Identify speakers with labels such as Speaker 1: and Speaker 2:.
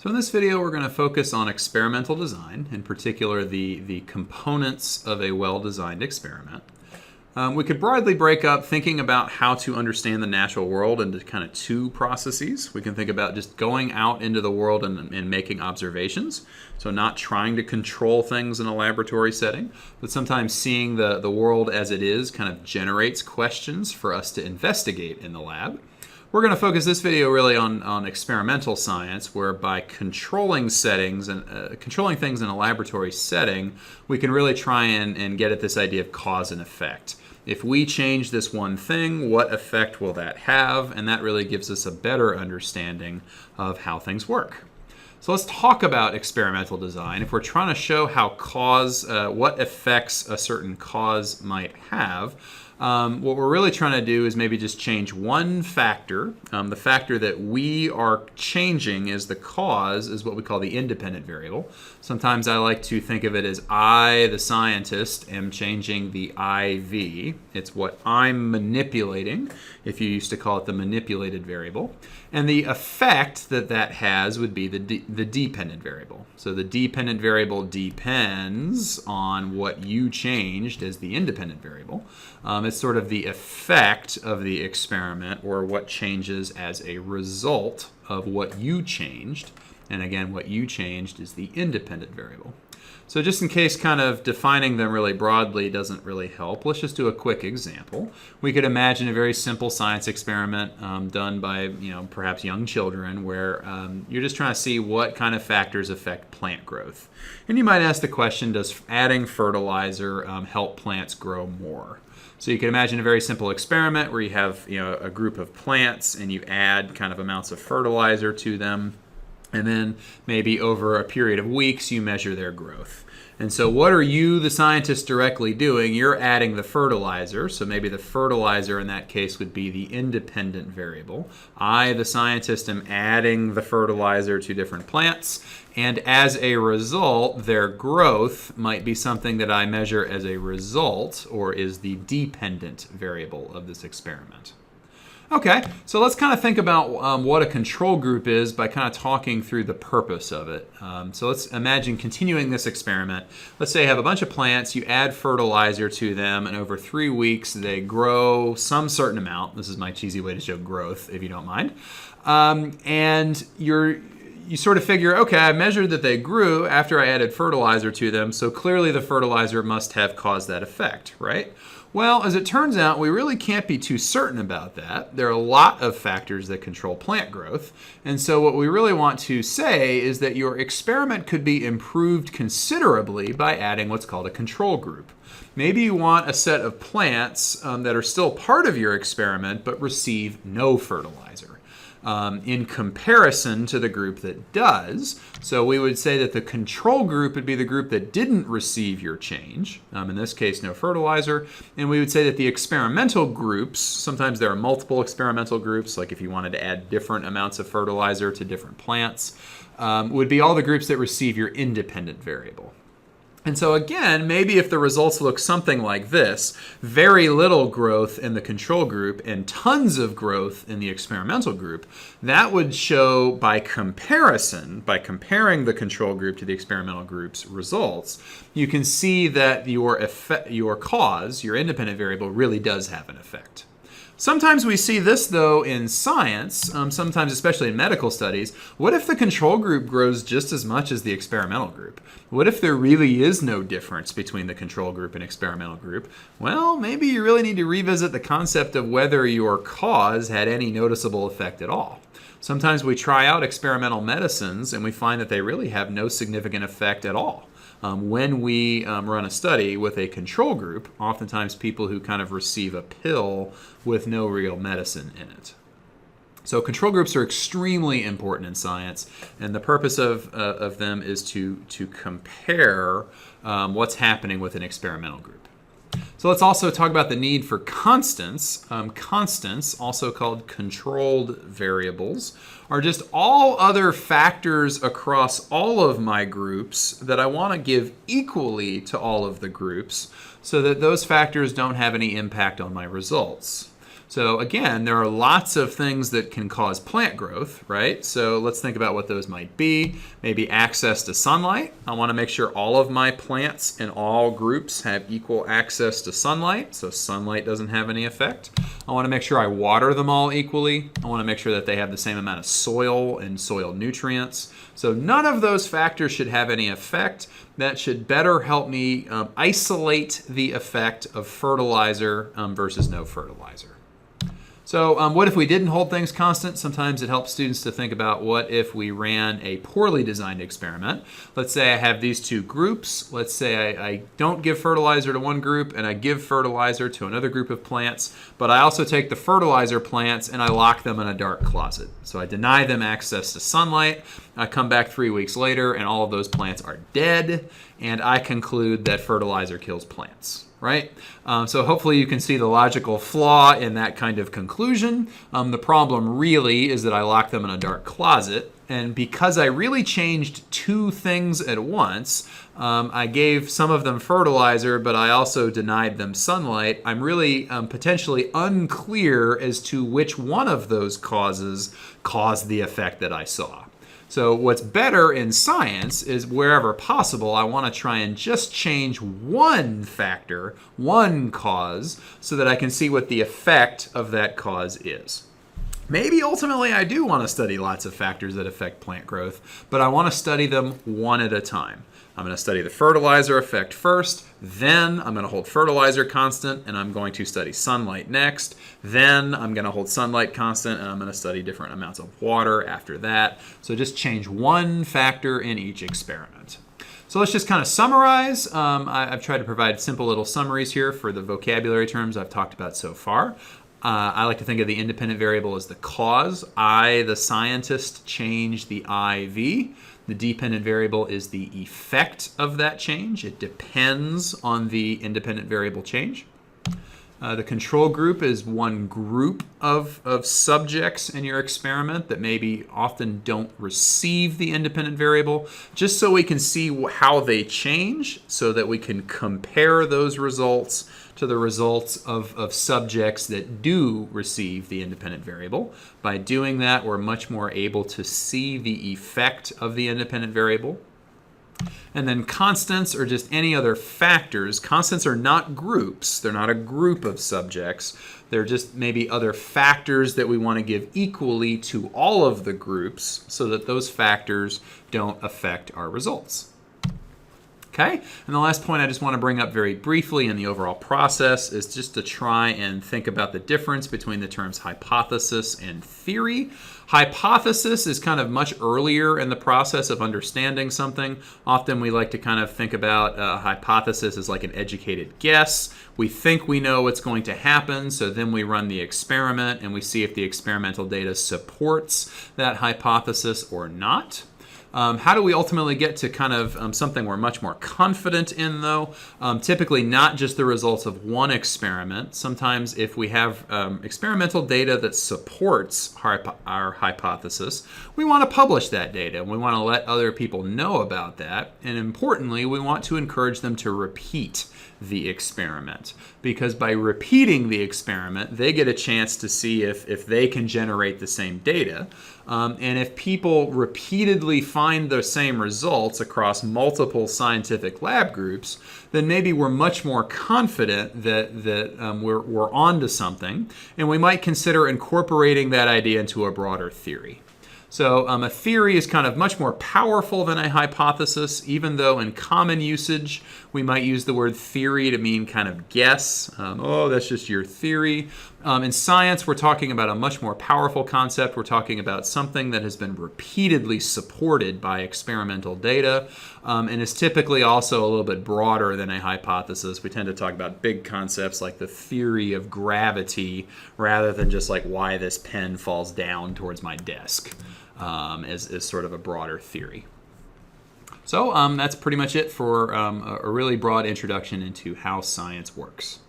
Speaker 1: So in this video, we're going to focus on experimental design, in particular the components of a well-designed experiment. We could broadly break up thinking about how to understand the natural world into kind of two processes. We can think about just going out into the world and making observations, so not trying to control things in a laboratory setting, but sometimes seeing the world as it is kind of generates questions for us to investigate in the lab. We're going to focus this video really on experimental science, where by controlling settings and controlling things in a laboratory setting, we can really try and get at this idea of cause and effect. If we change this one thing, what effect will that have? And that really gives us a better understanding of how things work. So let's talk about experimental design. If we're trying to show how what effects a certain cause might have, what we're really trying to do is maybe just change one factor. The factor that we are changing as the cause is what we call the independent variable. Sometimes I like to think of it as I, the scientist, am changing the IV. It's what I'm manipulating, if you used to call it the manipulated variable. And the effect that has would be the dependent variable. So the dependent variable depends on what you changed as the independent variable. It's sort of the effect of the experiment, or what changes as a result of what you changed. And again, what you changed is the independent variable. So just in case kind of defining them really broadly doesn't really help, let's just do a quick example. We could imagine a very simple science experiment done by perhaps young children, where you're just trying to see what kind of factors affect plant growth. And you might ask the question, does adding fertilizer help plants grow more? So you can imagine a very simple experiment where you have a group of plants and you add kind of amounts of fertilizer to them. And then maybe over a period of weeks, you measure their growth. And so what are you, the scientist, directly doing? You're adding the fertilizer. So maybe the fertilizer in that case would be the independent variable. I, the scientist, am adding the fertilizer to different plants. And as a result, their growth might be something that I measure as a result, or is the dependent variable of this experiment. Okay, so let's kind of think about what a control group is by kind of talking through the purpose of it. So let's imagine continuing this experiment. Let's say you have a bunch of plants, you add fertilizer to them, and over 3 weeks they grow some certain amount. This is my cheesy way to show growth, if you don't mind. And you sort of figure, okay, I measured that they grew after I added fertilizer to them, so clearly the fertilizer must have caused that effect, right? Well, as it turns out, we really can't be too certain about that. There are a lot of factors that control plant growth. And so what we really want to say is that your experiment could be improved considerably by adding what's called a control group. Maybe you want a set of plants that are still part of your experiment but receive no fertilizer. In comparison to the group that does. So we would say that the control group would be the group that didn't receive your change, in this case no fertilizer, and we would say that the experimental groups, sometimes there are multiple experimental groups, like if you wanted to add different amounts of fertilizer to different plants, would be all the groups that receive your independent variable. And so again, maybe if the results look something like this, very little growth in the control group and tons of growth in the experimental group, that would show by comparison, by comparing the control group to the experimental group's results, you can see that your cause, your independent variable, really does have an effect. Sometimes we see this, though, in science, sometimes especially in medical studies. What if the control group grows just as much as the experimental group? What if there really is no difference between the control group and experimental group? Well, maybe you really need to revisit the concept of whether your cause had any noticeable effect at all. Sometimes we try out experimental medicines and we find that they really have no significant effect at all. When we run a study with a control group, oftentimes people who kind of receive a pill with no real medicine in it. So control groups are extremely important in science, and the purpose of them is to compare what's happening with an experimental group. So let's also talk about the need for constants. Constants, also called controlled variables, are just all other factors across all of my groups that I want to give equally to all of the groups so that those factors don't have any impact on my results. So again, there are lots of things that can cause plant growth, right? So let's think about what those might be. Maybe access to sunlight. I want to make sure all of my plants in all groups have equal access to sunlight, so sunlight doesn't have any effect. I want to make sure I water them all equally. I want to make sure that they have the same amount of soil and soil nutrients. So none of those factors should have any effect. That should better help me isolate the effect of fertilizer versus no fertilizer. So what if we didn't hold things constant? Sometimes it helps students to think about what if we ran a poorly designed experiment. Let's say I have these two groups. Let's say I don't give fertilizer to one group and I give fertilizer to another group of plants, but I also take the fertilizer plants and I lock them in a dark closet. So I deny them access to sunlight. I come back 3 weeks later and all of those plants are dead, and I conclude that fertilizer kills plants. Right? So hopefully you can see the logical flaw in that kind of conclusion. The problem really is that I locked them in a dark closet. And because I really changed two things at once, I gave some of them fertilizer, but I also denied them sunlight. I'm really potentially unclear as to which one of those causes caused the effect that I saw. So what's better in science is wherever possible, I want to try and just change one factor, one cause, so that I can see what the effect of that cause is. Maybe ultimately I do want to study lots of factors that affect plant growth, but I want to study them one at a time. I'm going to study the fertilizer effect first, then I'm going to hold fertilizer constant, and I'm going to study sunlight next. Then I'm going to hold sunlight constant, and I'm going to study different amounts of water after that. So just change one factor in each experiment. So let's just kind of summarize. I've tried to provide simple little summaries here for the vocabulary terms I've talked about so far. I like to think of the independent variable as the cause. I, the scientist, change the IV. The dependent variable is the effect of that change. It depends on the independent variable change. The control group is one group of subjects in your experiment that maybe often don't receive the independent variable, just so we can see how they change so that we can compare those results to the results of subjects that do receive the independent variable. By doing that, we're much more able to see the effect of the independent variable. And then constants are just any other factors. Constants are not groups. They're not a group of subjects. They're just maybe other factors that we want to give equally to all of the groups so that those factors don't affect our results. Okay, and the last point I just want to bring up very briefly in the overall process is just to try and think about the difference between the terms hypothesis and theory. Hypothesis is kind of much earlier in the process of understanding something. Often we like to kind of think about a hypothesis as like an educated guess. We think we know what's going to happen, so then we run the experiment and we see if the experimental data supports that hypothesis or not. How do we ultimately get to kind of something we're much more confident in, though? Typically not just the results of one experiment. Sometimes if we have experimental data that supports our hypothesis, we want to publish that data. We want to let other people know about that. And importantly, we want to encourage them to repeat the experiment, because by repeating the experiment, they get a chance to see if they can generate the same data. And if people repeatedly find the same results across multiple scientific lab groups, then maybe we're much more confident that we're onto something, and we might consider incorporating that idea into a broader theory. So a theory is kind of much more powerful than a hypothesis, even though in common usage we might use the word theory to mean kind of guess. Oh, that's just your theory. In science, we're talking about a much more powerful concept. We're talking about something that has been repeatedly supported by experimental data, and is typically also a little bit broader than a hypothesis. We tend to talk about big concepts like the theory of gravity rather than just like why this pen falls down towards my desk. Is sort of a broader theory. So that's pretty much it for a really broad introduction into how science works.